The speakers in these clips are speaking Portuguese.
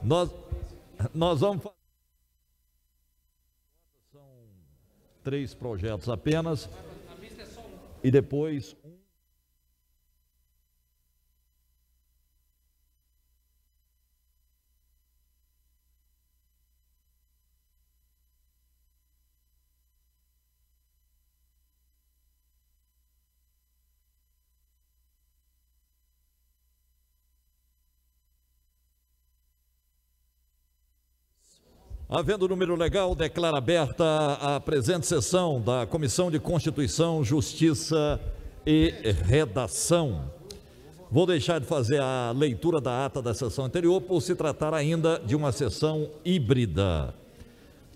Nós vamos fazer. São 3 projetos apenas. E depois havendo número legal, declara aberta a presente sessão da Comissão de Constituição, Justiça e Redação. Vou deixar de fazer a leitura da ata da sessão anterior, por se tratar ainda de uma sessão híbrida.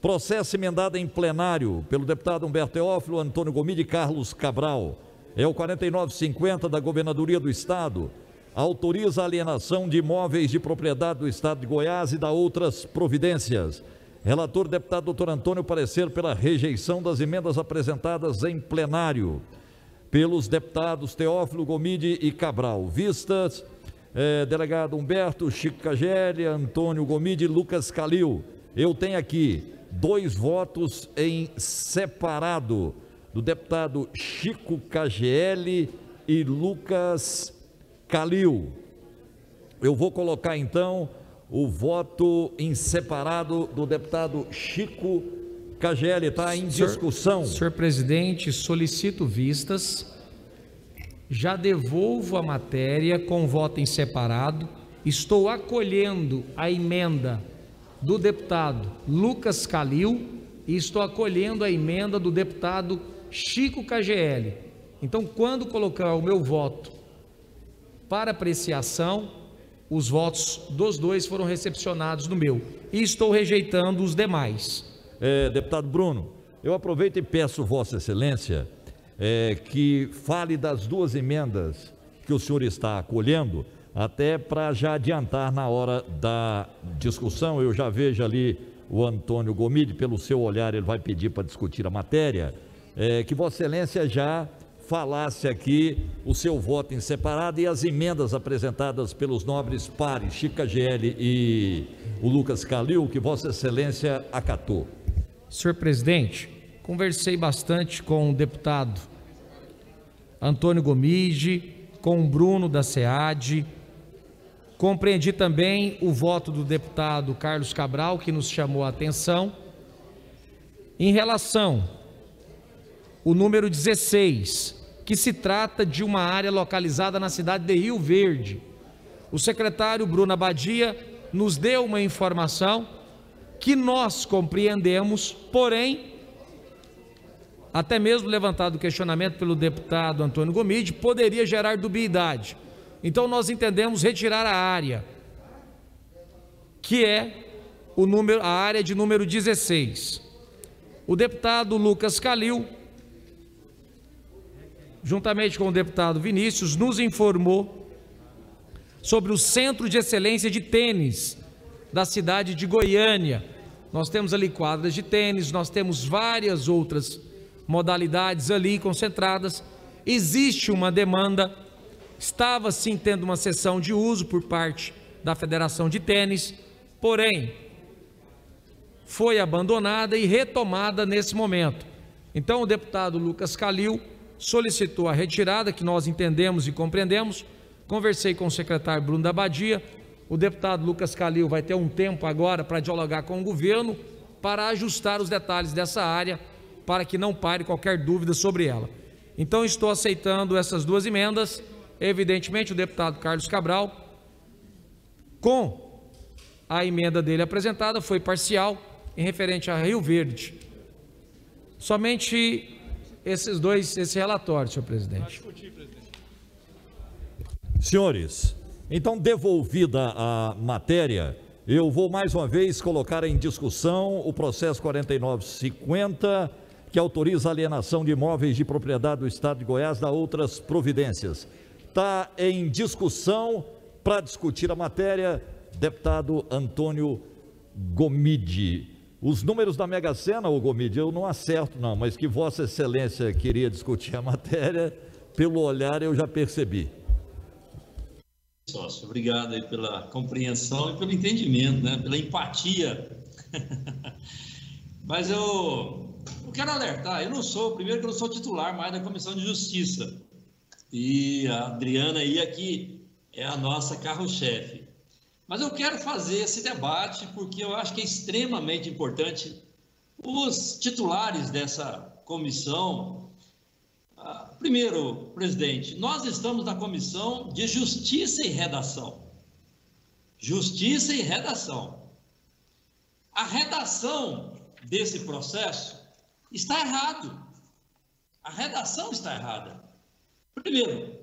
Processo emendado em plenário pelo deputado Humberto Teófilo, Antônio Gomide e Carlos Cabral. É o 4950 da Governadoria do Estado. Autoriza a alienação de imóveis de propriedade do Estado de Goiás e da outras providências. Relator, deputado doutor Antônio, parecer pela rejeição das emendas apresentadas em plenário pelos deputados Teófilo, Gomide e Cabral. Vistas, delegado Humberto, Chico Cageli, Antônio Gomide e Lucas Calil. Eu tenho aqui 2 votos em separado do deputado Chico Cageli e Lucas Calil. Eu vou colocar então o voto em separado do deputado Chico Cageli. Está em discussão. Senhor presidente, solicito vistas. Já devolvo a matéria com voto em separado. Estou acolhendo a emenda do deputado Lucas Calil e estou acolhendo a emenda do deputado Chico Cageli. Então, quando colocar o meu voto para apreciação, os votos dos 2 foram recepcionados no meu e estou rejeitando os demais. Deputado Bruno, eu aproveito e peço Vossa Excelência que fale das 2 emendas que o senhor está acolhendo, até para já adiantar na hora da discussão. Eu já vejo ali o Antônio Gomide, pelo seu olhar ele vai pedir para discutir a matéria, que Vossa Excelência já falasse aqui o seu voto em separado e as emendas apresentadas pelos nobres pares Chico Cageli e o Lucas Calil, que Vossa Excelência acatou. Senhor presidente, conversei bastante com o deputado Antônio Gomide, com o Bruno da SEAD, compreendi também o voto do deputado Carlos Cabral, que nos chamou a atenção. Em relação ao número 16, que se trata de uma área localizada na cidade de Rio Verde, o secretário Bruno Abadia nos deu uma informação que nós compreendemos, porém, até mesmo levantado o questionamento pelo deputado Antônio Gomide, poderia gerar dubiedade. Então nós entendemos retirar a área, que é a área de número 16. O deputado Lucas Calil, juntamente com o deputado Vinícius, nos informou sobre o Centro de Excelência de Tênis da cidade de Goiânia. Nós temos ali quadras de tênis, nós temos várias outras modalidades ali concentradas. Existe uma demanda, estava sim tendo uma sessão de uso por parte da Federação de Tênis, porém foi abandonada e retomada nesse momento. Então o deputado Lucas Calil solicitou a retirada, que nós entendemos e compreendemos. Conversei com o secretário Bruno da Abadia. O deputado Lucas Calil vai ter um tempo agora para dialogar com o governo, para ajustar os detalhes dessa área, para que não pare qualquer dúvida sobre ela. Então estou aceitando essas 2 emendas. Evidentemente o deputado Carlos Cabral, com a emenda dele apresentada, foi parcial em referente a Rio Verde. Somente esse relatório, senhor presidente. Senhores, então, devolvida a matéria, eu vou mais uma vez colocar em discussão o processo 4950, que autoriza a alienação de imóveis de propriedade do Estado de Goiás da outras providências. Está em discussão, para discutir a matéria, deputado Antônio Gomide. Os números da Mega Sena, ô Gomide, eu não acerto não, mas que Vossa Excelência queria discutir a matéria, pelo olhar eu já percebi. sócio. Obrigado aí pela compreensão e pelo entendimento, né? Pela empatia. Mas eu quero alertar, primeiro que eu não sou titular mais da Comissão de Justiça. E a Adriana aí aqui é a nossa carro-chefe. Mas eu quero fazer esse debate porque eu acho que é extremamente importante os titulares dessa comissão. Primeiro, presidente, nós estamos na Comissão de Justiça e Redação. Justiça e Redação. A redação desse processo está errado. A redação está errada. Primeiro,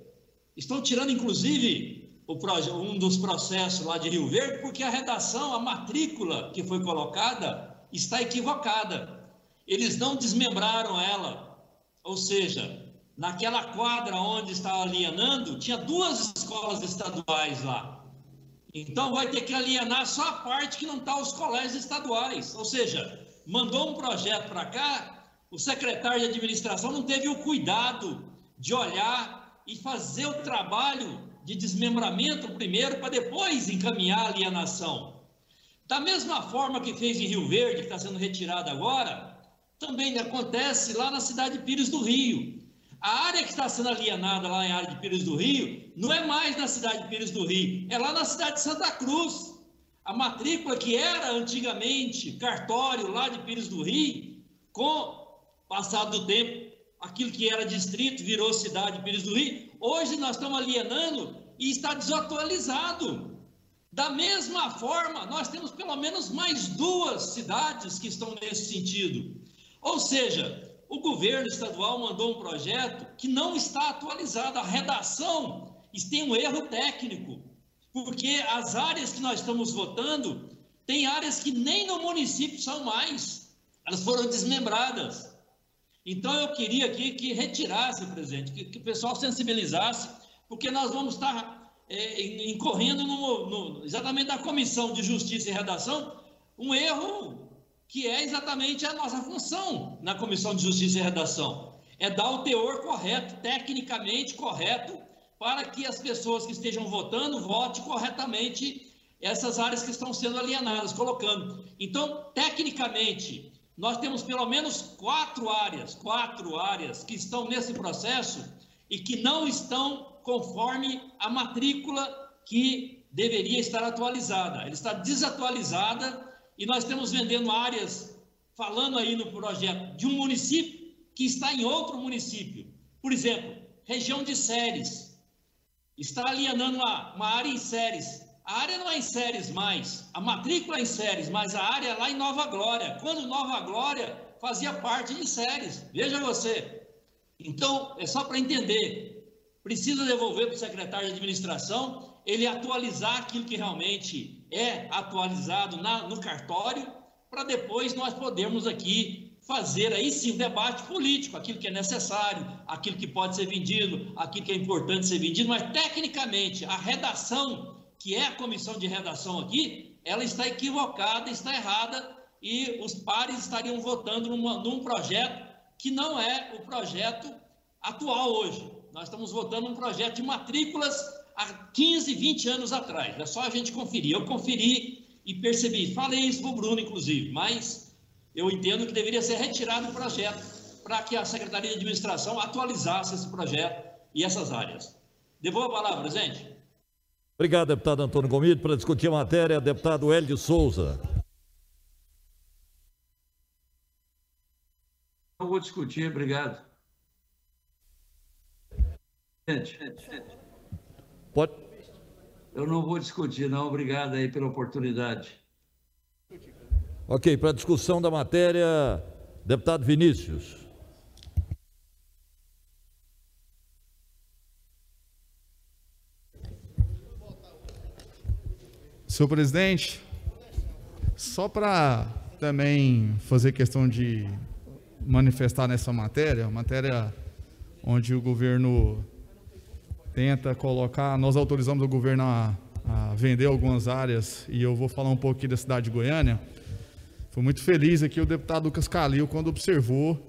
estão tirando, inclusive, um dos processos lá de Rio Verde, porque a redação, a matrícula que foi colocada, está equivocada. Eles não desmembraram ela. Ou seja, naquela quadra onde está alienando, tinha 2 escolas estaduais lá. Então, vai ter que alienar só a parte que não está os colégios estaduais. Ou seja, mandou um projeto para cá, o secretário de administração não teve o cuidado de olhar e fazer o trabalho de desmembramento primeiro, para depois encaminhar a alienação. Da mesma forma que fez em Rio Verde, que está sendo retirada agora, também acontece lá na cidade de Pires do Rio. A área que está sendo alienada lá em área de Pires do Rio, não é mais na cidade de Pires do Rio, é lá na cidade de Santa Cruz. A matrícula que era antigamente cartório lá de Pires do Rio, com o passado do tempo, aquilo que era distrito virou cidade de Pires do Rio, hoje nós estamos alienando e está desatualizado. Da mesma forma, nós temos pelo menos mais 2 cidades que estão nesse sentido. Ou seja, o governo estadual mandou um projeto que não está atualizado. A redação tem um erro técnico, porque as áreas que nós estamos votando, tem áreas que nem no município são mais. Elas foram desmembradas. Então, eu queria aqui que retirasse, presidente, que o pessoal sensibilizasse, porque nós vamos estar incorrendo exatamente na Comissão de Justiça e Redação, um erro que é exatamente a nossa função na Comissão de Justiça e Redação. É dar o teor correto, tecnicamente correto, para que as pessoas que estejam votando, votem corretamente essas áreas que estão sendo alienadas, colocando. Então, tecnicamente, nós temos pelo menos 4 áreas que estão nesse processo e que não estão conforme a matrícula que deveria estar atualizada. Ela está desatualizada e nós estamos vendendo áreas, falando aí no projeto, de um município que está em outro município. Por exemplo, região de Ceres. Está alienando uma área em Ceres. A área não é em Ceres mais, a matrícula é em Ceres, mas a área é lá em Nova Glória, quando Nova Glória fazia parte de Ceres, veja você. Então, é só para entender, precisa devolver para o secretário de administração, ele atualizar aquilo que realmente é atualizado no cartório, para depois nós podermos aqui fazer aí sim um debate político, aquilo que é necessário, aquilo que pode ser vendido, aquilo que é importante ser vendido, mas tecnicamente a redação, que é a comissão de redação aqui, ela está equivocada, está errada, e os pares estariam votando num projeto que não é o projeto atual hoje. Nós estamos votando um projeto de matrículas há 15, 20 anos atrás. É só a gente conferir. Eu conferi e percebi, falei isso para o Bruno, inclusive, mas eu entendo que deveria ser retirado o projeto para que a Secretaria de Administração atualizasse esse projeto e essas áreas. Devolvo a palavra, presidente. Obrigado, deputado Antônio Gomide. Para discutir a matéria, deputado Hélio Souza. Não vou discutir, obrigado. Pode. Eu não vou discutir, não. Obrigado aí pela oportunidade. Ok, para a discussão da matéria, deputado Vinícius. Senhor presidente, só para também fazer questão de manifestar nessa matéria onde o governo tenta colocar, nós autorizamos o governo a vender algumas áreas, e eu vou falar um pouco aqui da cidade de Goiânia. Fui muito feliz aqui o deputado Lucas Calil, quando observou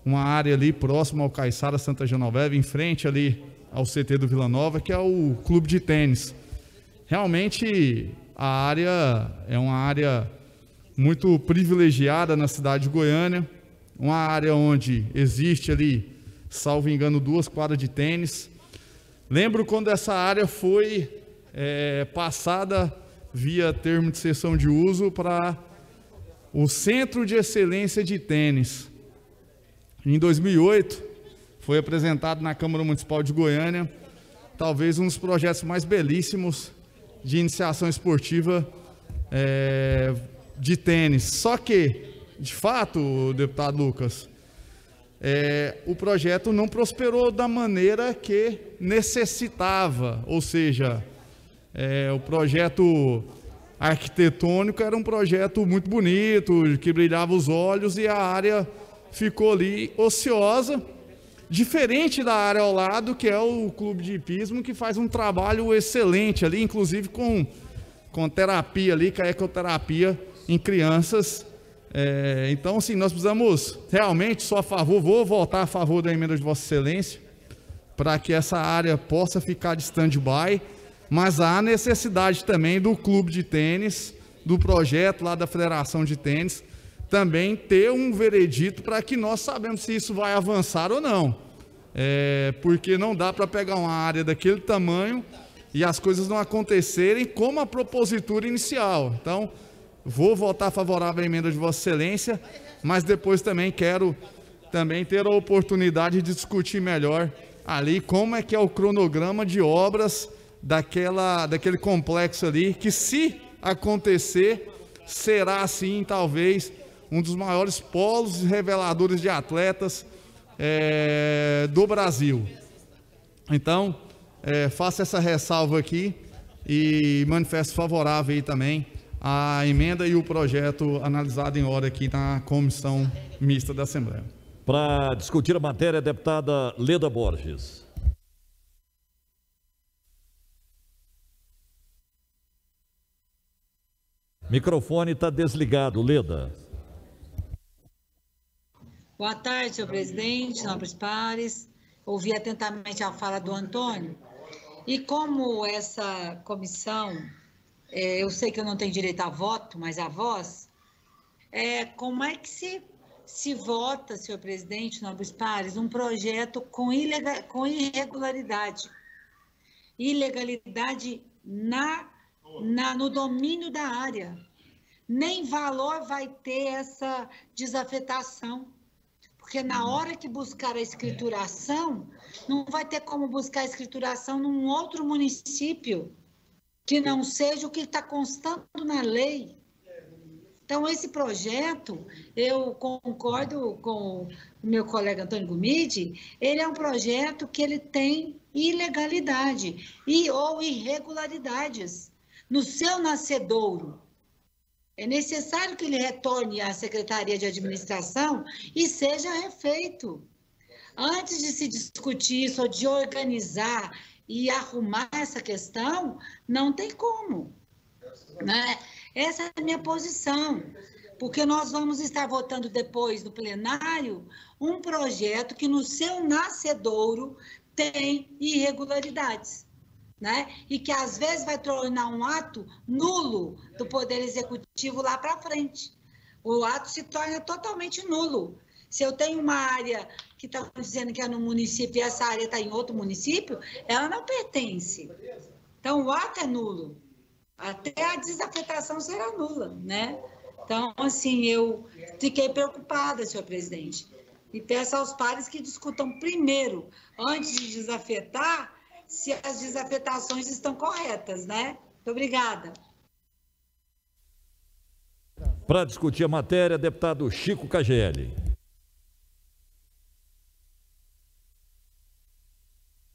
uma área ali próxima ao Caiçara Santa Genoveva, em frente ali ao CT do Vila Nova, que é o clube de tênis. Realmente a área é uma área muito privilegiada na cidade de Goiânia, uma área onde existe ali, salvo engano, 2 quadras de tênis. Lembro quando essa área foi passada via termo de cessão de uso para o Centro de Excelência de Tênis. Em 2008, foi apresentado na Câmara Municipal de Goiânia, talvez um dos projetos mais belíssimos de iniciação esportiva de tênis. Só que, de fato, deputado Lucas, o projeto não prosperou da maneira que necessitava, ou seja, o projeto arquitetônico era um projeto muito bonito, que brilhava os olhos, e a área ficou ali ociosa, diferente da área ao lado, que é o clube de hipismo, que faz um trabalho excelente ali, inclusive com terapia ali, que é a ecoterapia em crianças. Então, assim, nós precisamos realmente, sou a favor, vou votar a favor da emenda de Vossa Excelência, para que essa área possa ficar de stand-by, mas há necessidade também do clube de tênis, do projeto lá da Federação de Tênis, também ter um veredito para que nós sabemos se isso vai avançar ou não. Porque não dá para pegar uma área daquele tamanho e as coisas não acontecerem como a propositura inicial. Então, vou votar favorável à emenda de Vossa Excelência, mas depois também quero ter a oportunidade de discutir melhor ali como é que é o cronograma de obras daquele complexo ali, que se acontecer, será assim talvez um dos maiores polos reveladores de atletas do Brasil. Então, faço essa ressalva aqui e manifesto favorável aí também a emenda e o projeto analisado em hora aqui na Comissão Mista da Assembleia. Para discutir a matéria, a deputada Leda Borges. Microfone está desligado, Leda. Boa tarde, senhor presidente, nobres pares. Ouvi atentamente a fala do Antônio. E como essa comissão, eu sei que eu não tenho direito a voto, mas a voz, como é que se vota, senhor presidente, nobres pares, um projeto com irregularidade? Ilegalidade no domínio da área. Nem valor vai ter essa desafetação. Porque na hora que buscar a escrituração, não vai ter como buscar a escrituração num outro município que não seja o que está constando na lei. Então, esse projeto, eu concordo com o meu colega Antônio Gomide, ele é um projeto que ele tem ilegalidade ou irregularidades no seu nascedouro. É necessário que ele retorne à Secretaria de Administração e seja refeito. Antes de se discutir isso, ou de organizar e arrumar essa questão, não tem como, né? Essa é a minha posição, porque nós vamos estar votando depois no plenário um projeto que no seu nascedouro tem irregularidades, né? E que às vezes vai tornar um ato nulo do Poder Executivo lá para frente. O ato se torna totalmente nulo. Se eu tenho uma área que está dizendo que é no município e essa área está em outro município, ela não pertence. Então, o ato é nulo. Até a desafetação será nula, né? Então, assim, eu fiquei preocupada, senhor presidente. E peço aos pares que discutam primeiro, antes de desafetar, se as desafetações estão corretas, né? Muito obrigada. Para discutir a matéria, deputado Chico KGL.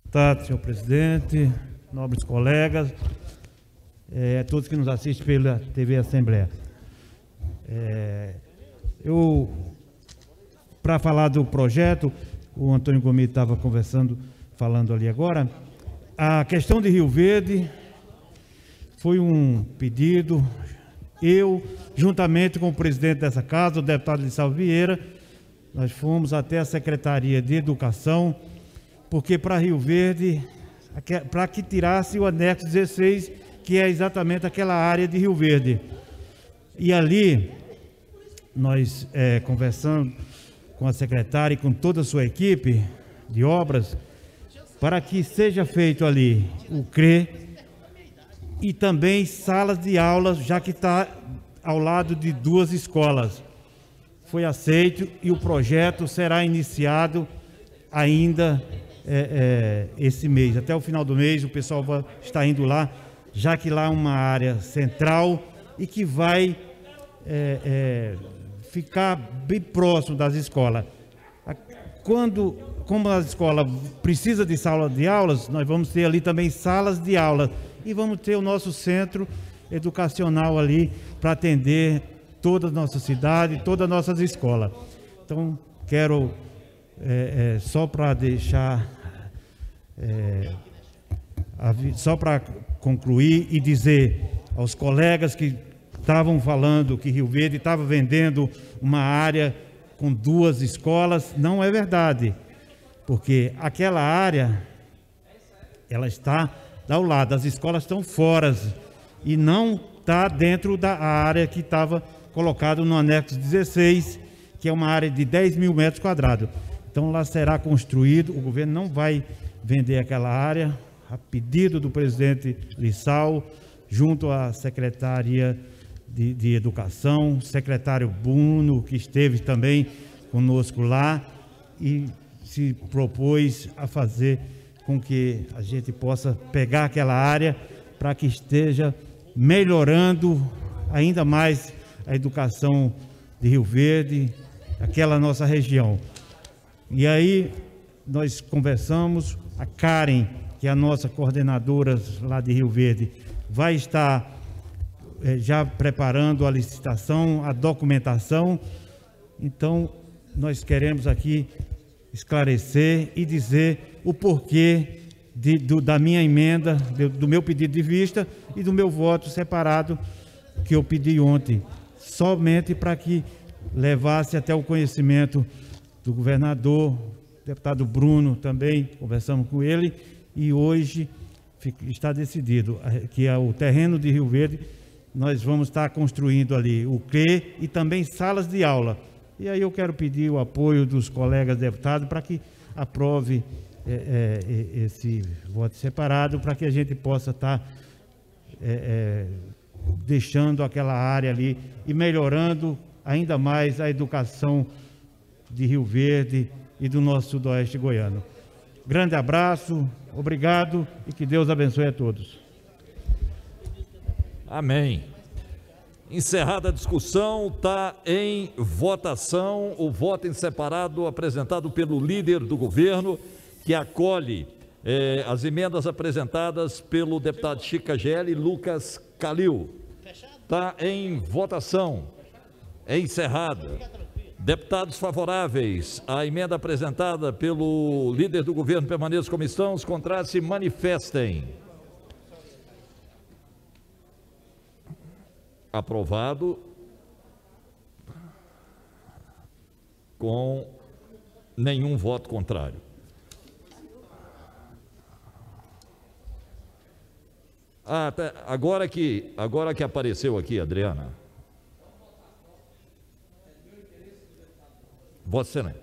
Boa tarde, senhor presidente, nobres colegas, todos que nos assistem pela TV Assembleia. Para falar do projeto, o Antônio Gomide estava falando ali agora. A questão de Rio Verde foi um pedido, eu, juntamente com o presidente dessa casa, o deputado Lissau Vieira, nós fomos até a Secretaria de Educação porque para Rio Verde, para que tirasse o anexo 16, que é exatamente aquela área de Rio Verde. E ali, nós conversando com a secretária e com toda a sua equipe de obras, para que seja feito ali o CRE e também salas de aulas, já que está ao lado de 2 escolas. Foi aceito e o projeto será iniciado ainda esse mês. Até o final do mês o pessoal vai estar indo lá, já que lá é uma área central e que vai ficar bem próximo das escolas. Como a escola precisa de sala de aulas, nós vamos ter ali também salas de aula e vamos ter o nosso centro educacional ali para atender toda a nossa cidade, todas as nossas escolas. Então, quero só para deixar, só para concluir e dizer aos colegas que estavam falando que Rio Verde estava vendendo uma área com 2 escolas, não é verdade, porque aquela área, ela está ao lado, as escolas estão fora e não está dentro da área que estava colocado no anexo 16, que é uma área de 10 mil metros quadrados. Então lá será construído, o governo não vai vender aquela área, a pedido do presidente Lissau, junto à Secretaria de Educação, secretário Bruno, que esteve também conosco lá e se propôs a fazer com que a gente possa pegar aquela área para que esteja melhorando ainda mais a educação de Rio Verde, aquela nossa região. E aí nós conversamos, a Karen, que é a nossa coordenadora lá de Rio Verde, vai estar já preparando a licitação, a documentação. Então, nós queremos aqui esclarecer e dizer o porquê da minha emenda, do meu pedido de vista e do meu voto separado que eu pedi ontem, somente para que levasse até o conhecimento do governador, deputado Bruno também, conversamos com ele, e hoje está decidido que o terreno de Rio Verde nós vamos estar construindo ali o CRE e também salas de aula. E aí eu quero pedir o apoio dos colegas deputados para que aprove esse voto separado, para que a gente possa estar deixando aquela área ali e melhorando ainda mais a educação de Rio Verde e do nosso sudoeste goiano. Grande abraço, obrigado e que Deus abençoe a todos. Amém. Encerrada a discussão, está em votação o voto em separado apresentado pelo líder do governo, que acolhe as emendas apresentadas pelo deputado Chica Gelli e Lucas Calil. Está em votação. É encerrada. Deputados favoráveis à emenda apresentada pelo líder do governo permaneçam como estão, os contrários se manifestem. Aprovado com nenhum voto contrário. Agora que apareceu aqui, Adriana. Você, né?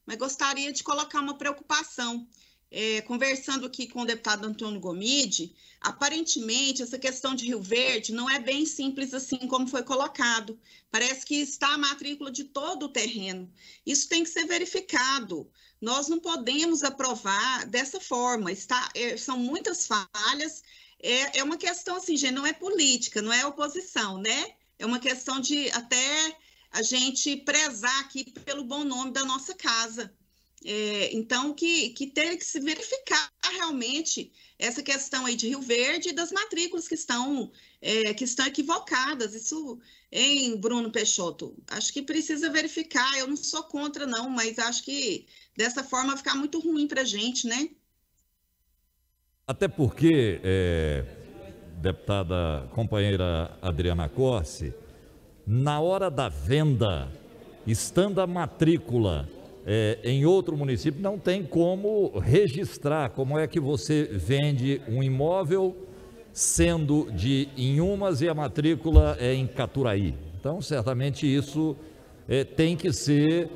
Mas gostaria de colocar uma preocupação. Conversando aqui com o deputado Antônio Gomide, aparentemente essa questão de Rio Verde não é bem simples assim como foi colocado. Parece que está a matrícula de todo o terreno. Isso tem que ser verificado. Nós não podemos aprovar dessa forma. São muitas falhas. É uma questão assim, gente, não é política, não é oposição, né? É uma questão de até a gente prezar aqui pelo bom nome da nossa casa. Então, que tem que se verificar realmente essa questão aí de Rio Verde e das matrículas que estão equivocadas. Isso, hein, Bruno Peixoto? Acho que precisa verificar. Eu não sou contra, não, mas acho que dessa forma vai ficar muito ruim para a gente, né? Até porque, deputada companheira Adriana Corsi, na hora da venda, estando a matrícula em outro município, não tem como registrar. Como é que você vende um imóvel sendo de Inhumas e a matrícula é em Caturaí? Então, certamente isso tem que ser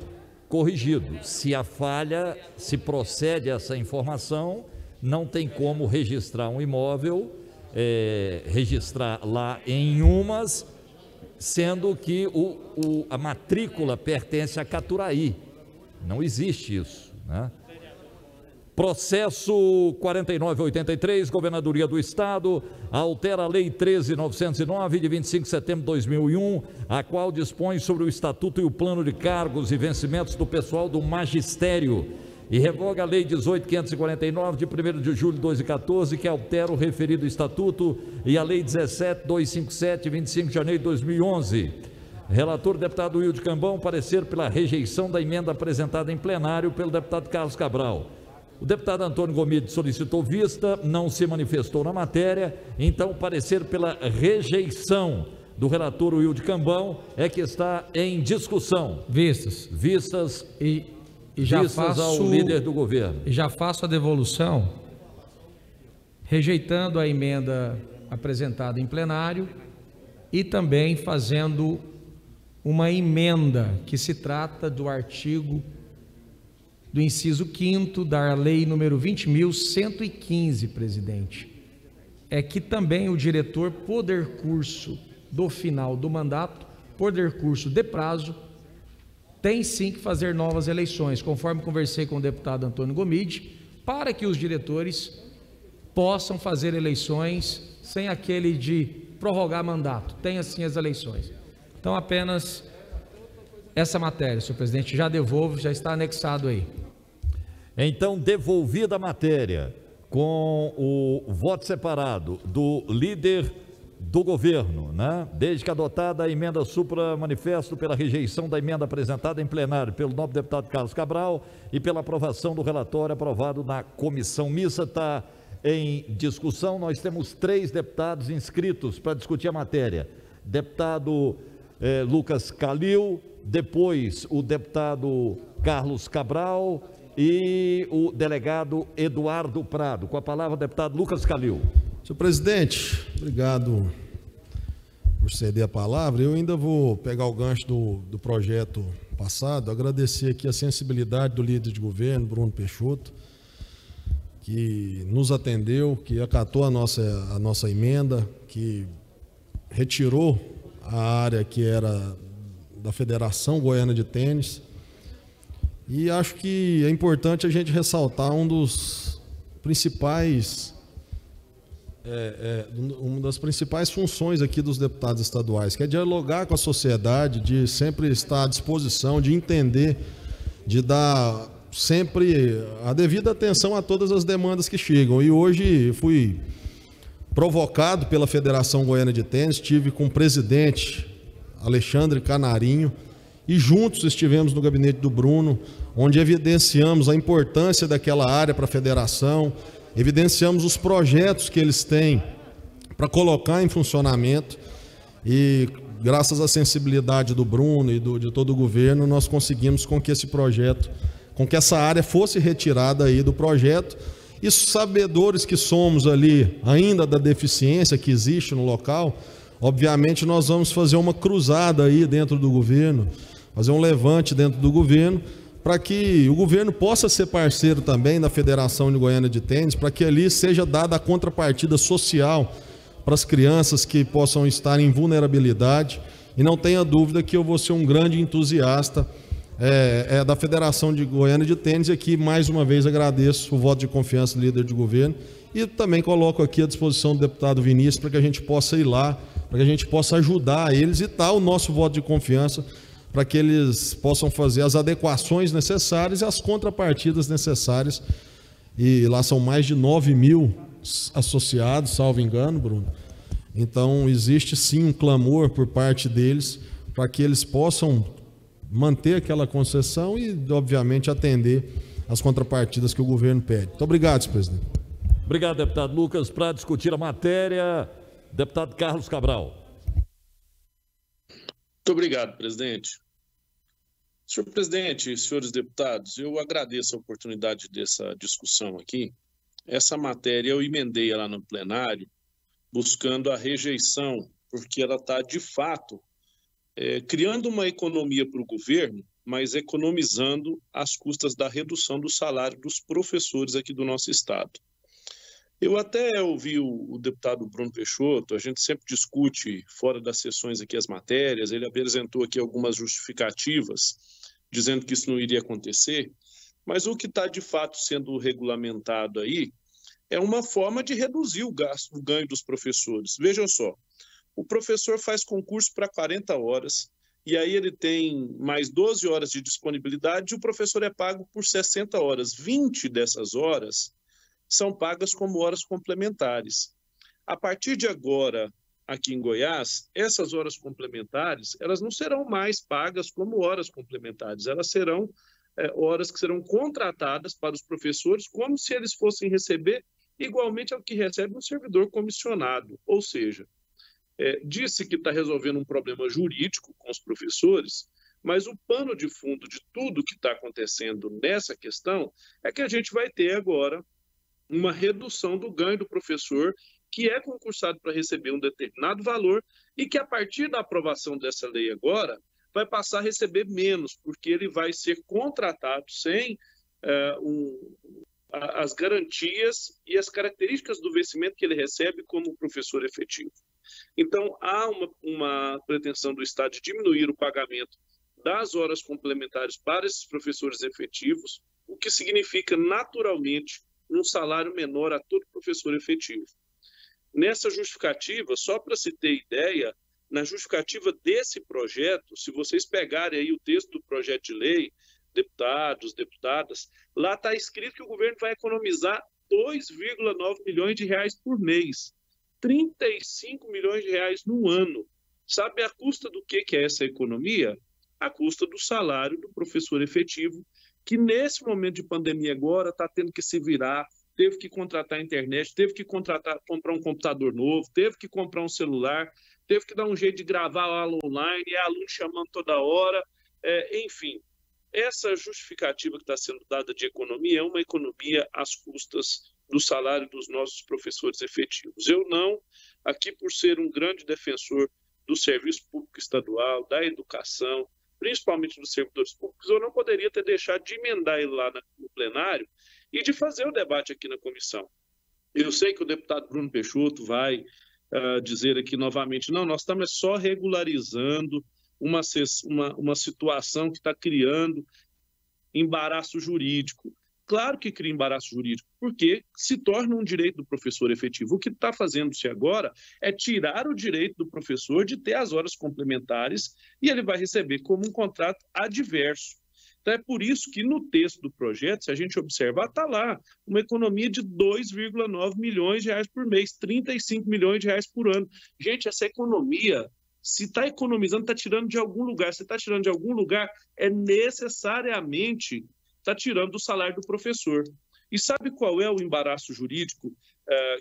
corrigido. Se a falha, se procede essa informação, não tem como registrar um imóvel, registrar lá em Inhumas, sendo que a matrícula pertence a Caturaí. Não existe isso, né? Processo 4983, Governadoria do Estado, altera a Lei 13.909, de 25 de setembro de 2001, a qual dispõe sobre o Estatuto e o Plano de Cargos e Vencimentos do Pessoal do Magistério, e revoga a Lei 18.549, de 1º de julho de 2014, que altera o referido Estatuto, e a Lei 17.257, de 25 de janeiro de 2011. Relator, deputado Wilde Cambão, parecer pela rejeição da emenda apresentada em plenário pelo deputado Carlos Cabral. O deputado Antônio Gomide solicitou vista, não se manifestou na matéria, então parecer pela rejeição do relator Wilde Cambão é que está em discussão. Vistas. Vistas e já vistas ao líder do governo. E já faço a devolução, rejeitando a emenda apresentada em plenário e também fazendo uma emenda que se trata do artigo do inciso 5º da lei número 20.115, presidente, é que também o diretor, por decurso do final do mandato, por decurso de prazo, tem sim que fazer novas eleições, conforme conversei com o deputado Antônio Gomide, para que os diretores possam fazer eleições sem aquele de prorrogar mandato, tem assim as eleições. Então apenas essa matéria, senhor presidente, já devolvo, já está anexado aí. Então, devolvida a matéria, com o voto separado do líder do governo, né? Desde que adotada a emenda supra-manifesto pela rejeição da emenda apresentada em plenário pelo nobre deputado Carlos Cabral e pela aprovação do relatório aprovado na comissão mista, está em discussão. Nós temos 3 deputados inscritos para discutir a matéria. Deputado Lucas Calil, depois o deputado Carlos Cabral e o delegado Eduardo Prado. Com a palavra, o deputado Lucas Calil. Senhor presidente, obrigado por ceder a palavra. Eu ainda vou pegar o gancho do projeto passado, agradecer aqui a sensibilidade do líder de governo, Bruno Peixoto, que nos atendeu, que acatou a nossa emenda, que retirou a área que era da Federação Goiana de Tênis. E acho que é importante a gente ressaltar uma das principais funções aqui dos deputados estaduais, que é dialogar com a sociedade, de sempre estar à disposição, de entender, de dar sempre a devida atenção a todas as demandas que chegam. E hoje fui provocado pela Federação Goiana de Tênis, estive com o presidente Alexandre Canarinho, e juntos estivemos no gabinete do Bruno, onde evidenciamos a importância daquela área para a federação, evidenciamos os projetos que eles têm para colocar em funcionamento, e graças à sensibilidade do Bruno e de todo o governo, nós conseguimos com que esse projeto, com que essa área fosse retirada aí do projeto, e sabedores que somos ali ainda da deficiência que existe no local, obviamente nós vamos fazer uma cruzada aí dentro do governo, fazer um levante dentro do governo, para que o governo possa ser parceiro também da Federação de Goiânia de Tênis, para que ali seja dada a contrapartida social para as crianças que possam estar em vulnerabilidade. E não tenha dúvida que eu vou ser um grande entusiasta da Federação de Goiânia de Tênis, e aqui mais uma vez agradeço o voto de confiança do líder de governo, e também coloco aqui à disposição do deputado Vinícius para que a gente possa ir lá, para que a gente possa ajudar eles, e tá o nosso voto de confiança para que eles possam fazer as adequações necessárias e as contrapartidas necessárias. E lá são mais de 9.000 associados, salvo engano, Bruno. Então existe sim um clamor por parte deles para que eles possam manter aquela concessão e, obviamente, atender as contrapartidas que o governo pede. Muito obrigado, senhor presidente. Obrigado, deputado Lucas. Para discutir a matéria, deputado Carlos Cabral. Muito obrigado, presidente. Senhor presidente, senhores deputados, eu agradeço a oportunidade dessa discussão aqui. Essa matéria eu emendei lá no plenário, buscando a rejeição, porque ela está, de fato, criando uma economia para o governo, mas economizando às custas da redução do salário dos professores aqui do nosso estado. Eu até ouvi o deputado Bruno Peixoto, a gente sempre discute fora das sessões aqui as matérias, ele apresentou aqui algumas justificativas, dizendo que isso não iria acontecer, mas o que está de fato sendo regulamentado aí é uma forma de reduzir o ganho dos professores. Vejam só, o professor faz concurso para 40 horas, e aí ele tem mais 12 horas de disponibilidade e o professor é pago por 60 horas. 20 dessas horas são pagas como horas complementares. A partir de agora, aqui em Goiás, essas horas complementares, elas não serão mais pagas como horas complementares, elas serão horas que serão contratadas para os professores como se eles fossem receber igualmente ao que recebe um servidor comissionado. Ou seja, disse que está resolvendo um problema jurídico com os professores, mas o pano de fundo de tudo que está acontecendo nessa questão é que a gente vai ter agora uma redução do ganho do professor que é concursado para receber um determinado valor e que, a partir da aprovação dessa lei agora, vai passar a receber menos, porque ele vai ser contratado sem as garantias e as características do vencimento que ele recebe como professor efetivo. Então, há uma pretensão do Estado de diminuir o pagamento das horas complementares para esses professores efetivos, o que significa, naturalmente, um salário menor a todo professor efetivo. Nessa justificativa, só para se ter ideia, na justificativa desse projeto, se vocês pegarem aí o texto do projeto de lei, deputados, deputadas, lá está escrito que o governo vai economizar 2,9 milhões de reais por mês, 35 milhões de reais no ano. Sabe a custa do que é essa economia? A custa do salário do professor efetivo, que nesse momento de pandemia agora está tendo que se virar, teve que contratar a internet, teve que comprar um computador novo, teve que comprar um celular, teve que dar um jeito de gravar aula online, e aluno chamando toda hora, enfim. Essa justificativa que está sendo dada de economia é uma economia às custas do salário dos nossos professores efetivos. Eu não, aqui por ser um grande defensor do serviço público estadual, da educação, principalmente dos servidores públicos, eu não poderia ter deixado de emendar ele lá no plenário e de fazer o debate aqui na comissão. Eu sei que o deputado Bruno Peixoto vai dizer aqui novamente, não, nós estamos só regularizando uma situação que está criando embaraço jurídico. Claro que cria embaraço jurídico, porque se torna um direito do professor efetivo. O que está fazendo-se agora é tirar o direito do professor de ter as horas complementares e ele vai receber como um contrato adverso. Então é por isso que no texto do projeto, se a gente observar, está lá uma economia de 2,9 milhões de reais por mês, 35 milhões de reais por ano. Gente, essa economia, se está economizando, está tirando de algum lugar. Se está tirando de algum lugar, é necessariamente está tirando do salário do professor. E sabe qual é o embaraço jurídico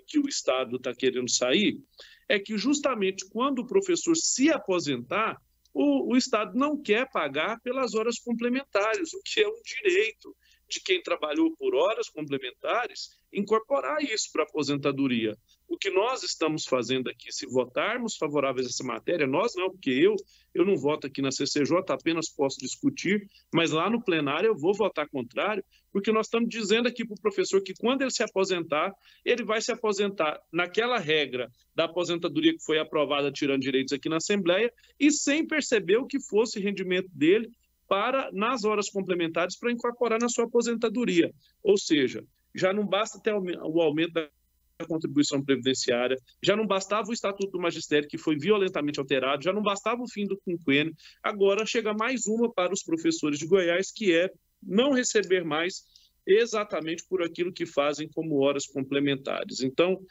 que o Estado está querendo sair? É que justamente quando o professor se aposentar, o Estado não quer pagar pelas horas complementares, o que é um direito de quem trabalhou por horas complementares, incorporar isso para a aposentadoria. O que nós estamos fazendo aqui, se votarmos favoráveis a essa matéria, nós não, porque eu não voto aqui na CCJ, apenas posso discutir, mas lá no plenário eu vou votar contrário, porque nós estamos dizendo aqui para o professor que quando ele se aposentar, ele vai se aposentar naquela regra da aposentadoria que foi aprovada tirando direitos aqui na Assembleia e sem perceber o que fosse rendimento dele nas horas complementares para incorporar na sua aposentadoria. Ou seja, já não basta ter o aumento da contribuição previdenciária, já não bastava o Estatuto do Magistério, que foi violentamente alterado, já não bastava o fim do quinquênio, agora chega mais uma para os professores de Goiás, que é não receber mais exatamente por aquilo que fazem como horas complementares. Então,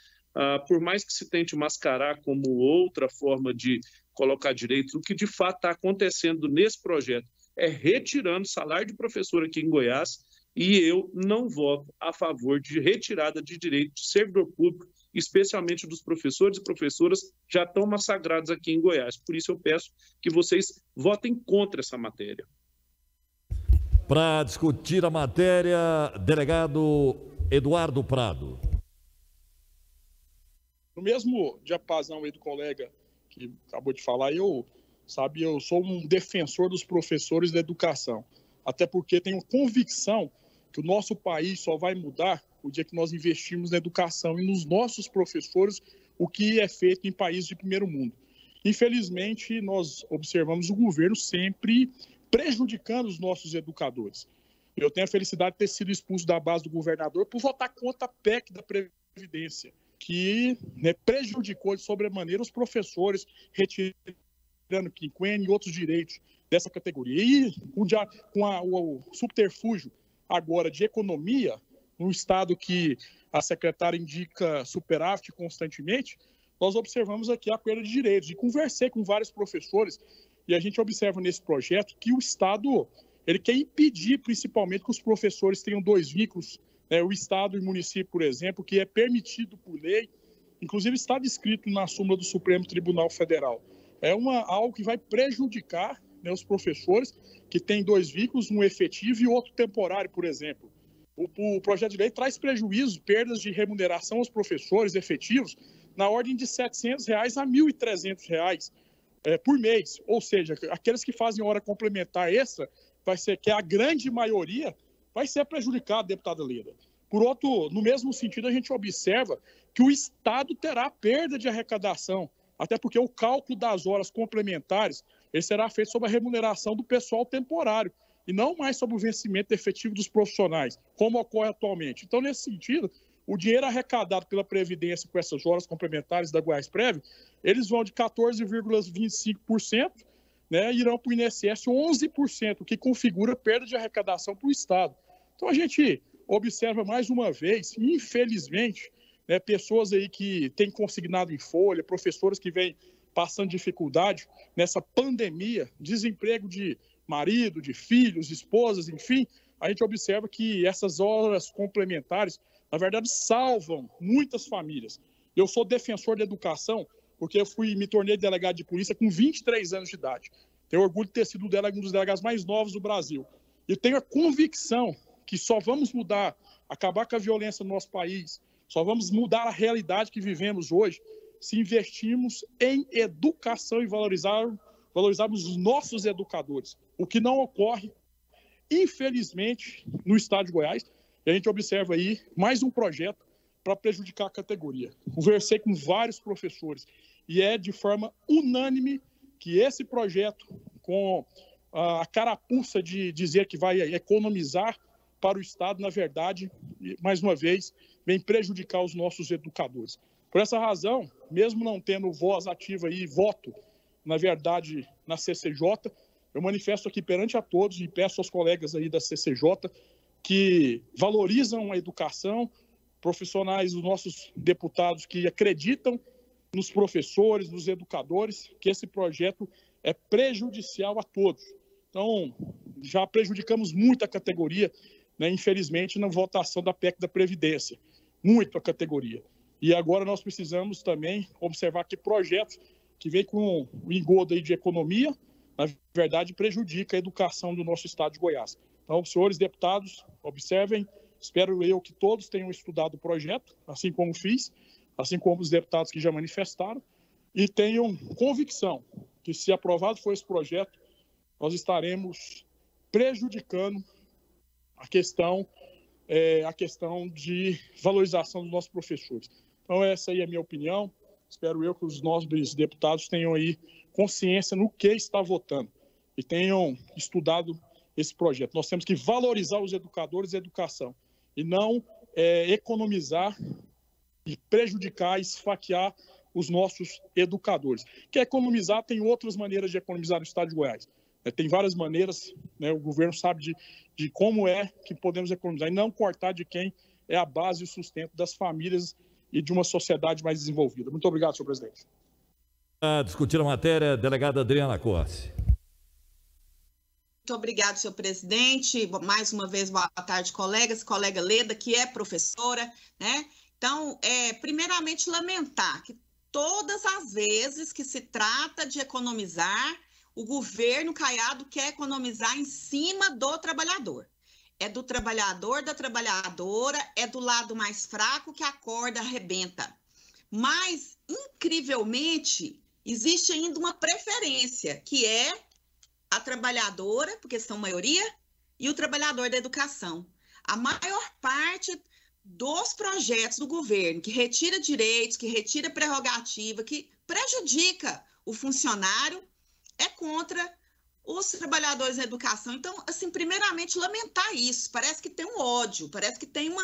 por mais que se tente mascarar como outra forma de colocar direitos, o que de fato está acontecendo nesse projeto é retirando salário de professor aqui em Goiás, e eu não voto a favor de retirada de direito de servidor público, especialmente dos professores e professoras já tão massacrados aqui em Goiás. Por isso eu peço que vocês votem contra essa matéria. Para discutir a matéria, delegado Eduardo Prado. No mesmo diapasão aí do colega que acabou de falar, eu sou um defensor dos professores da educação, até porque tenho convicção que o nosso país só vai mudar o dia que nós investirmos na educação e nos nossos professores, o que é feito em países de primeiro mundo. Infelizmente, nós observamos o governo sempre prejudicando os nossos educadores. Eu tenho a felicidade de ter sido expulso da base do governador por votar contra a PEC da Previdência, que prejudicou de sobremaneira os professores, retirando quinquênio e outros direitos dessa categoria. E o subterfúgio agora de economia, num estado que a secretária indica superávit constantemente, nós observamos aqui a perda de direitos. E conversei com vários professores e a gente observa nesse projeto que o Estado ele quer impedir principalmente que os professores tenham 2 vínculos, o Estado e o município, por exemplo, que é permitido por lei, inclusive está descrito na súmula do Supremo Tribunal Federal. É algo que vai prejudicar os professores que têm 2 vínculos, um efetivo e outro temporário, por exemplo. O projeto de lei traz prejuízo, perdas de remuneração aos professores efetivos na ordem de R$ 700 a R$ 1.300 por mês. Ou seja, aqueles que fazem hora complementar extra, que é a grande maioria, vai ser prejudicado, deputada Leda. Por outro, no mesmo sentido, a gente observa que o Estado terá perda de arrecadação, até porque o cálculo das horas complementares ele será feito sobre a remuneração do pessoal temporário, e não mais sobre o vencimento efetivo dos profissionais, como ocorre atualmente. Então, nesse sentido, o dinheiro arrecadado pela Previdência com essas horas complementares da Goiásprev, eles vão de 14,25%, irão para o INSS 11%, o que configura perda de arrecadação para o Estado. Então, a gente observa mais uma vez, infelizmente, pessoas aí que têm consignado em folha, professores que vêm passando dificuldade nessa pandemia, desemprego de marido, de filhos, esposas, enfim, a gente observa que essas horas complementares, na verdade, salvam muitas famílias. Eu sou defensor da educação porque eu me tornei delegado de polícia com 23 anos de idade. Tenho orgulho de ter sido um dos delegados mais novos do Brasil. E tenho a convicção que só vamos acabar com a violência no nosso país, só vamos mudar a realidade que vivemos hoje se investirmos em educação e valorizarmos os nossos educadores, o que não ocorre, infelizmente, no estado de Goiás. E a gente observa aí mais um projeto para prejudicar a categoria. Conversei com vários professores e é de forma unânime que esse projeto, com a carapuça de dizer que vai economizar para o Estado, na verdade, mais uma vez, vem prejudicar os nossos educadores. Por essa razão, mesmo não tendo voz ativa e voto, na verdade, na CCJ, eu manifesto aqui perante a todos e peço aos colegas aí da CCJ que valorizam a educação, profissionais, os nossos deputados que acreditam nos professores, nos educadores, que esse projeto é prejudicial a todos. Então, já prejudicamos muito a categoria, infelizmente, na votação da PEC da Previdência. Muito a categoria. E agora nós precisamos também observar que projetos que vêm com o engodo aí de economia, na verdade, prejudica a educação do nosso estado de Goiás. Então, senhores deputados, observem, espero eu que todos tenham estudado o projeto, assim como fiz, assim como os deputados que já manifestaram, e tenham convicção que, se aprovado for esse projeto, nós estaremos prejudicando a questão de valorização dos nossos professores. Então, essa aí é a minha opinião. Espero eu que os nossos deputados tenham aí consciência no que está votando e tenham estudado esse projeto. Nós temos que valorizar os educadores e a educação e não economizar e prejudicar, esfaquear os nossos educadores. Quer economizar, tem outras maneiras de economizar no estado de Goiás. Tem várias maneiras, o governo sabe de como é que podemos economizar e não cortar de quem é a base e o sustento das famílias e de uma sociedade mais desenvolvida. Muito obrigado, senhor presidente. A discutir a matéria, delegada Adriana Corsi. Muito obrigado, senhor presidente. Mais uma vez, boa tarde, colegas. Colega Leda, que é professora, Então, primeiramente, lamentar que todas as vezes que se trata de economizar, o governo Caiado quer economizar em cima do trabalhador. É do trabalhador, da trabalhadora, é do lado mais fraco que a corda arrebenta. Mas, incrivelmente, existe ainda uma preferência, que é a trabalhadora, porque são maioria, e o trabalhador da educação. A maior parte dos projetos do governo que retira direitos, que retira prerrogativa, que prejudica o funcionário, é contra os trabalhadores da educação. Então, assim, primeiramente, lamentar isso. Parece que tem um ódio, parece que tem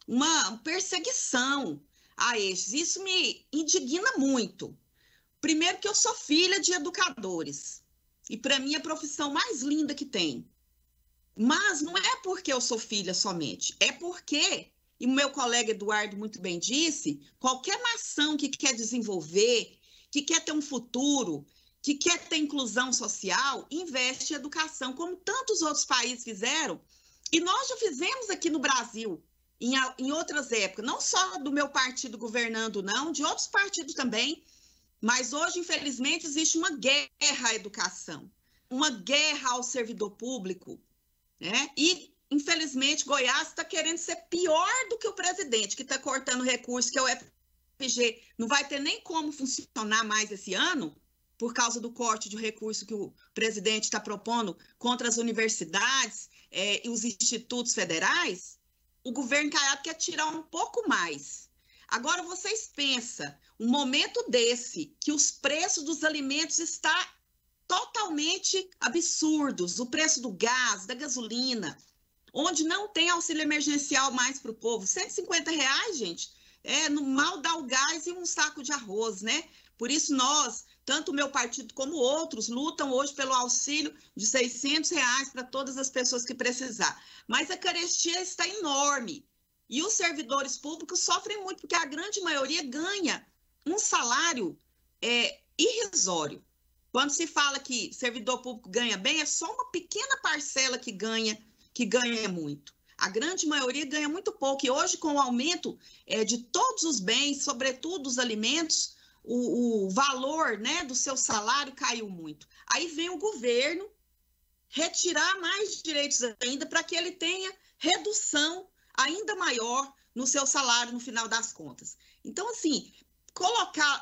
uma perseguição a estes. Isso me indigna muito. Primeiro que eu sou filha de educadores. E, para mim, é a profissão mais linda que tem. Mas não é porque eu sou filha somente. É porque, e o meu colega Eduardo muito bem disse, qualquer nação que quer desenvolver, que quer ter um futuro, que quer ter inclusão social, investe em educação, como tantos outros países fizeram. E nós já fizemos aqui no Brasil, em outras épocas, não só do meu partido governando, não, de outros partidos também. Mas hoje, infelizmente, existe uma guerra à educação, uma guerra ao servidor público, né? E, infelizmente, Goiás está querendo ser pior do que o presidente, que está cortando recursos, que é o FG não vai ter nem como funcionar mais esse ano, por causa do corte de recurso que o presidente está propondo contra as universidades e os institutos federais. O governo Caiado quer tirar um pouco mais. Agora, vocês pensam, um momento desse, que os preços dos alimentos estão totalmente absurdos, o preço do gás, da gasolina, onde não tem auxílio emergencial mais para o povo, R$150, gente, mal dá o gás e um saco de arroz, né? Por isso nós, tanto o meu partido como outros, lutam hoje pelo auxílio de R$600 para todas as pessoas que precisar. Mas a carestia está enorme. E os servidores públicos sofrem muito, porque a grande maioria ganha um salário irrisório. Quando se fala que servidor público ganha bem, é só uma pequena parcela que ganha muito. A grande maioria ganha muito pouco. E hoje, com o aumento de todos os bens, sobretudo os alimentos, o valor, né, do seu salário caiu muito. Aí vem o governo retirar mais direitos ainda para que ele tenha redução ainda maior no seu salário no final das contas. Então, assim,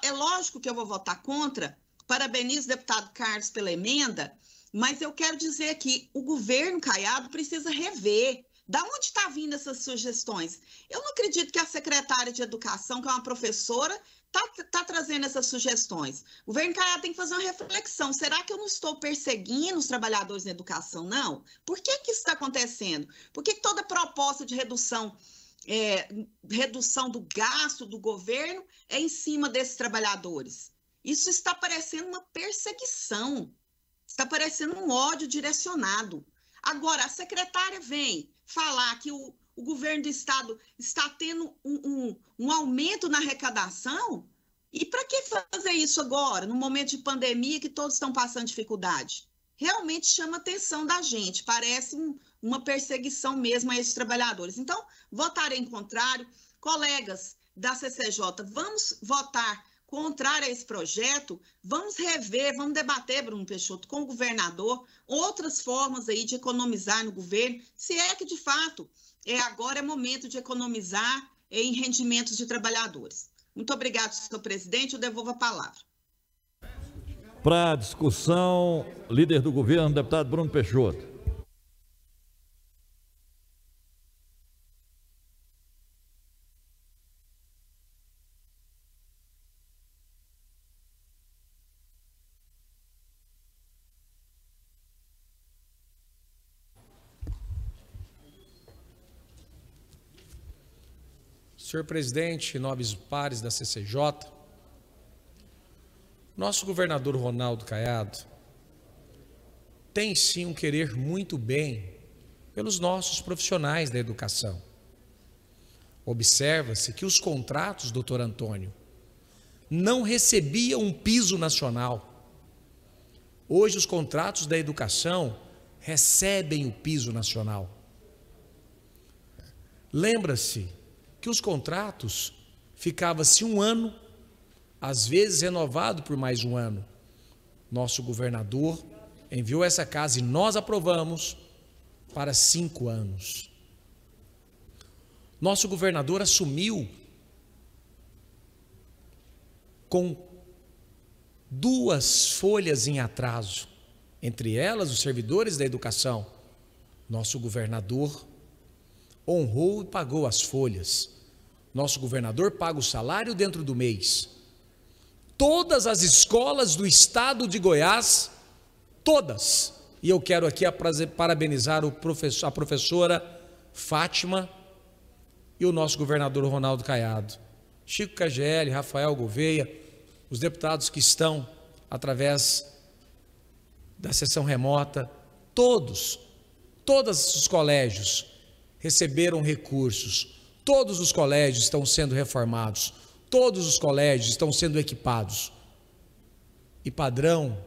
é lógico que eu vou votar contra, parabenizo o deputado Carlos pela emenda, mas eu quero dizer que o governo Caiado precisa rever. Da onde está vindo essas sugestões? Eu não acredito que a secretária de Educação, que é uma professora, está trazendo essas sugestões. O governo Caiado tem que fazer uma reflexão. Será que eu não estou perseguindo os trabalhadores na educação? Não. Por que isso está acontecendo? Por que toda proposta de redução do gasto do governo é em cima desses trabalhadores? Isso está parecendo uma perseguição. Está parecendo um ódio direcionado. Agora, a secretária vem falar que o governo do estado está tendo um aumento na arrecadação. E para que fazer isso agora, no momento de pandemia que todos estão passando dificuldade? Realmente chama a atenção da gente, parece uma perseguição mesmo a esses trabalhadores. Então, votarei em contrário. Colegas da CCJ, vamos votar contrário a esse projeto, vamos rever, vamos debater, Bruno Peixoto, com o governador, outras formas aí de economizar no governo, se é que, de fato, agora é momento de economizar em rendimentos de trabalhadores. Muito obrigado, senhor presidente, eu devolvo a palavra. Para a discussão, líder do governo, deputado Bruno Peixoto. Senhor presidente, nobres pares da CCJ, nosso governador Ronaldo Caiado tem sim um querer muito bem pelos nossos profissionais da educação. Observa-se que os contratos, doutor Antônio, não recebiam um piso nacional. Hoje os contratos da educação recebem o piso nacional. Lembra-se que os contratos ficavam-se um ano, às vezes renovado por mais um ano. Nosso governador enviou essa casa e nós aprovamos para 5 anos. Nosso governador assumiu com 2 folhas em atraso, entre elas os servidores da educação. Nosso governador honrou e pagou as folhas. Nosso governador paga o salário dentro do mês. Todas as escolas do estado de Goiás, todas, e eu quero aqui parabenizar a professora Fátima e o nosso governador Ronaldo Caiado, Chico KGL, Rafael Gouveia, os deputados que estão através da sessão remota, todos os colégios receberam recursos, todos os colégios estão sendo reformados, todos os colégios estão sendo equipados. E padrão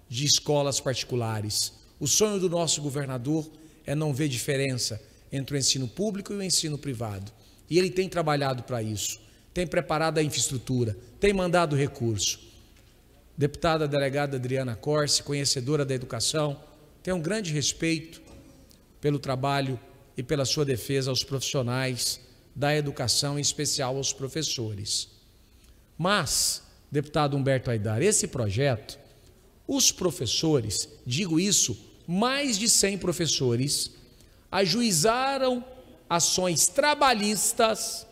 de escolas particulares. O sonho do nosso governador é não ver diferença entre o ensino público e o ensino privado. E ele tem trabalhado para isso, tem preparado a infraestrutura, tem mandado recurso. Deputada delegada Adriana Corse, conhecedora da educação, tem um grande respeito pelo trabalho e pela sua defesa aos profissionais da educação, em especial aos professores. Mas, deputado Humberto Aidar, esse projeto, os professores, digo isso, mais de 100 professores, ajuizaram ações trabalhistas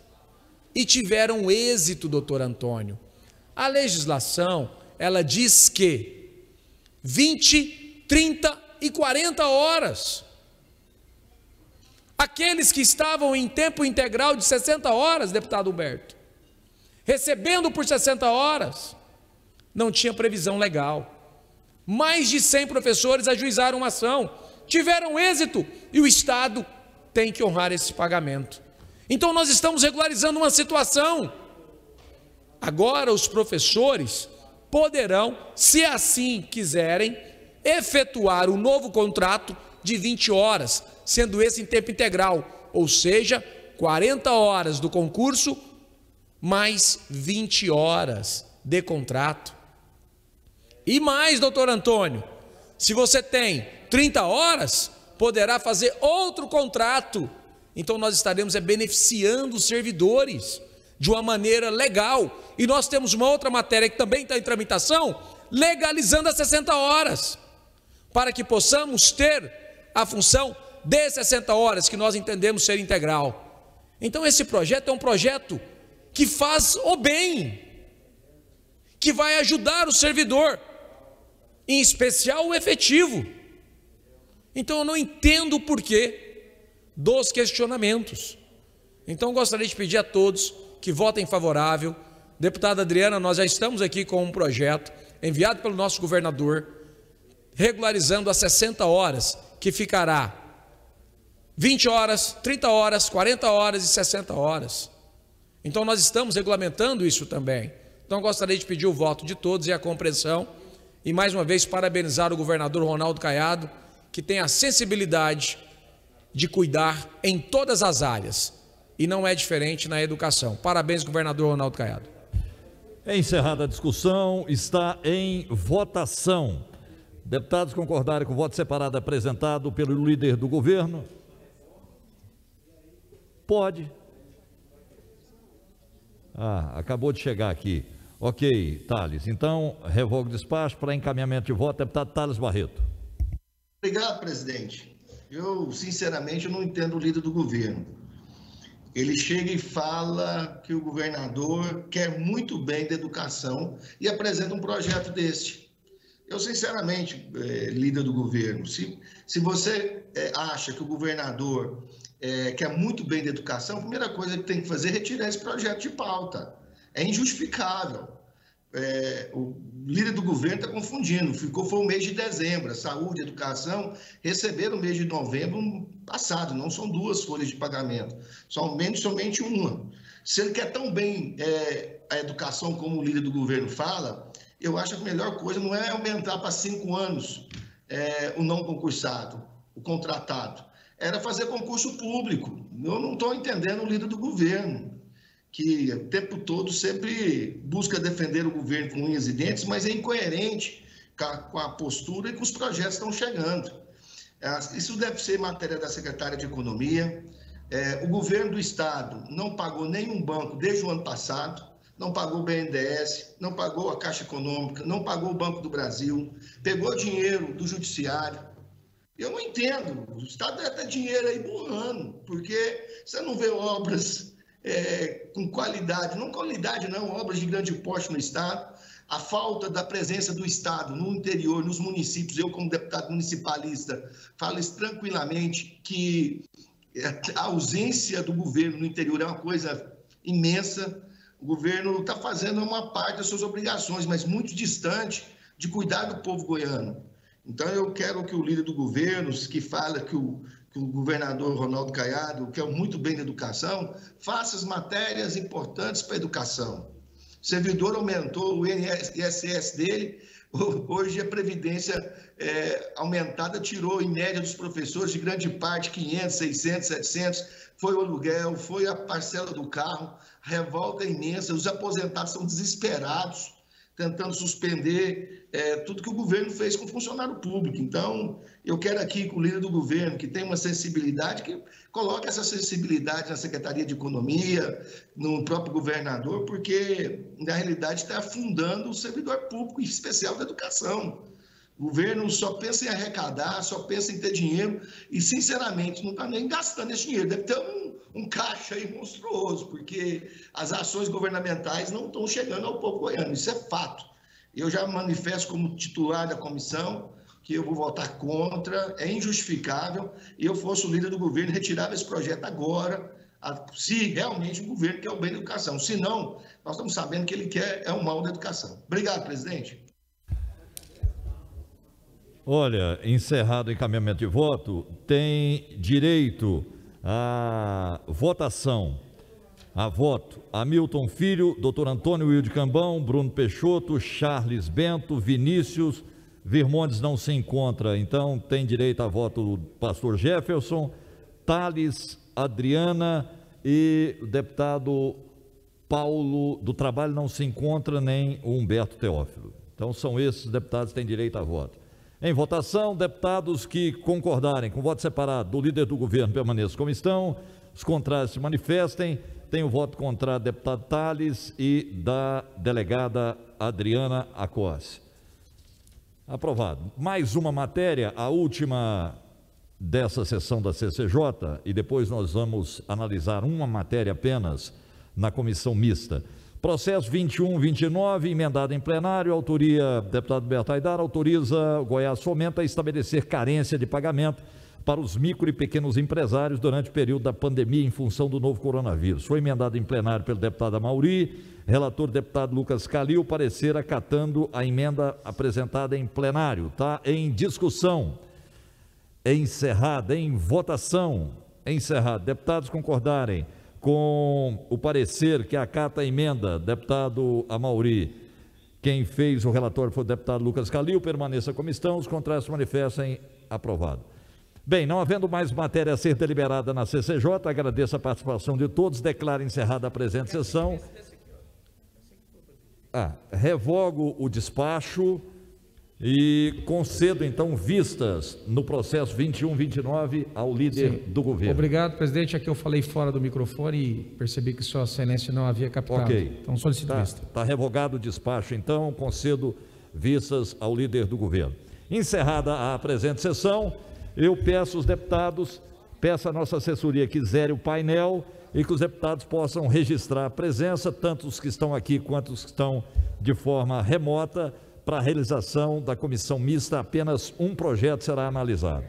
e tiveram êxito, doutor Antônio. A legislação, ela diz que 20, 30 e 40 horas. Aqueles que estavam em tempo integral de 60 horas, deputado Humberto, recebendo por 60 horas, não tinha previsão legal. Mais de 100 professores ajuizaram uma ação, tiveram êxito e o Estado tem que honrar esse pagamento. Então nós estamos regularizando uma situação. Agora os professores poderão, se assim quiserem, efetuar um novo contrato de 20 horas, sendo esse em tempo integral, ou seja, 40 horas do concurso, mais 20 horas de contrato. E mais, doutor Antônio, se você tem 30 horas, poderá fazer outro contrato. Então nós estaremos beneficiando os servidores de uma maneira legal. E nós temos uma outra matéria que também está em tramitação, legalizando as 60 horas, para que possamos ter a função de 60 horas, que nós entendemos ser integral. Então esse projeto é um projeto que faz o bem, que vai ajudar o servidor, em especial o efetivo. Então eu não entendo o porquê dos questionamentos. Então gostaria de pedir a todos que votem favorável. Deputada Adriana, nós já estamos aqui com um projeto enviado pelo nosso governador, regularizando as 60 horas, que ficará 20 horas, 30 horas, 40 horas e 60 horas. Então nós estamos regulamentando isso também. Então gostaria de pedir o voto de todos e a compreensão, e mais uma vez parabenizar o governador Ronaldo Caiado, que tem a sensibilidade de cuidar em todas as áreas, e não é diferente na educação. Parabéns, governador Ronaldo Caiado. Encerrada a discussão, está em votação. Deputados concordarem com o voto separado apresentado pelo líder do governo? Pode. Acabou de chegar aqui. Ok, Thales. Então, revogo o despacho para encaminhamento de voto. Deputado Thales Barreto. Obrigado, presidente. Eu, sinceramente, não entendo o líder do governo. Ele chega e fala que o governador quer muito bem da educação e apresenta um projeto deste. Eu, sinceramente, líder do governo, se você acha que o governador quer muito bem da educação, a primeira coisa que tem que fazer é retirar esse projeto de pauta. É injustificável. O líder do governo está confundindo. Foi o mês de dezembro. A saúde e a educação receberam o mês de novembro passado. Não são 2 folhas de pagamento. Somente uma. Se ele quer tão bem a educação como o líder do governo fala, eu acho que a melhor coisa não é aumentar para 5 anos o não concursado, o contratado. Era fazer concurso público. Eu não estou entendendo o líder do governo, que o tempo todo sempre busca defender o governo com unhas e dentes, mas é incoerente com a postura e com os projetos que estão chegando. Isso deve ser matéria da secretária de Economia. O governo do Estado não pagou nenhum banco desde o ano passado, não pagou o BNDES, não pagou a Caixa Econômica, não pagou o Banco do Brasil, pegou dinheiro do Judiciário. Eu não entendo, o Estado deve ter dinheiro aí burlando, porque você não vê obras com qualidade, não, obras de grande porte no Estado. A falta da presença do Estado no interior, nos municípios, eu como deputado municipalista, falo isso tranquilamente, que a ausência do governo no interior é uma coisa imensa. O governo está fazendo uma parte das suas obrigações, mas muito distante de cuidar do povo goiano. Então, eu quero que o líder do governo, que fala que o governador Ronaldo Caiado quer muito bem da educação, faça as matérias importantes para a educação. O servidor aumentou o INSS dele, hoje a previdência aumentada tirou, em média, dos professores, de grande parte, 500, 600, 700, foi o aluguel, foi a parcela do carro, revolta imensa, os aposentados são desesperados, tentando suspender tudo que o governo fez com o funcionário público. Então, eu quero aqui que o líder do governo, que tem uma sensibilidade, que coloque essa sensibilidade na Secretaria de Economia, no próprio governador, porque, na realidade, está afundando o servidor público, em especial da educação. O governo só pensa em arrecadar, só pensa em ter dinheiro e, sinceramente, não está nem gastando esse dinheiro. Deve ter um caixa aí monstruoso, porque as ações governamentais não estão chegando ao povo goiano. Isso é fato. Eu já manifesto como titular da comissão que eu vou votar contra, é injustificável, e eu fosse o líder do governo, retirava esse projeto agora, se realmente o governo quer o bem da educação. Se não, nós estamos sabendo que ele quer o mal da educação. Obrigado, presidente. Olha, encerrado o encaminhamento de voto, tem direito à votação, a voto, Hamilton Filho, doutor Antônio Wilde Cambão, Bruno Peixoto, Charles Bento, Vinícius, Virmondes não se encontra, então tem direito a voto o pastor Jefferson, Thales, Adriana e o deputado Paulo do Trabalho não se encontra, nem o Humberto Teófilo. Então são esses deputados que têm direito a voto. Em votação, deputados que concordarem com o voto separado do líder do governo permaneçam como estão, os contrários se manifestem. Tem o voto contrário do deputado Thales e da delegada Adriana Acossi. Aprovado. Mais uma matéria, a última dessa sessão da CCJ, e depois nós vamos analisar uma matéria apenas na comissão mista. Processo 2129, emendado em plenário, autoria deputado Beto Aidar, autoriza o Goiás Fomenta a estabelecer carência de pagamento para os micro e pequenos empresários durante o período da pandemia em função do novo coronavírus. Foi emendado em plenário pelo deputado Amauri, relator deputado Lucas Calil, parecer acatando a emenda apresentada em plenário. Está em discussão, encerrada, em votação, encerrado. Deputados concordarem com o parecer que acata a emenda, deputado Amauri. Quem fez o relatório foi o deputado Lucas Calil, permaneça como estão, os contrários se manifestem, aprovado. Bem, não havendo mais matéria a ser deliberada na CCJ, agradeço a participação de todos, declaro encerrada a presente sessão. Revogo o despacho e concedo então vistas no processo 2129 ao líder do governo. Obrigado, presidente. Aqui eu falei fora do microfone e percebi que sua excelência não havia captado. Ok. Então solicito vista. Está revogado o despacho, então concedo vistas ao líder do governo. Encerrada a presente sessão, eu peço aos deputados, peço à nossa assessoria que zere o painel e que os deputados possam registrar a presença, tanto os que estão aqui quanto os que estão de forma remota. Para a realização da comissão mista, apenas um projeto será analisado.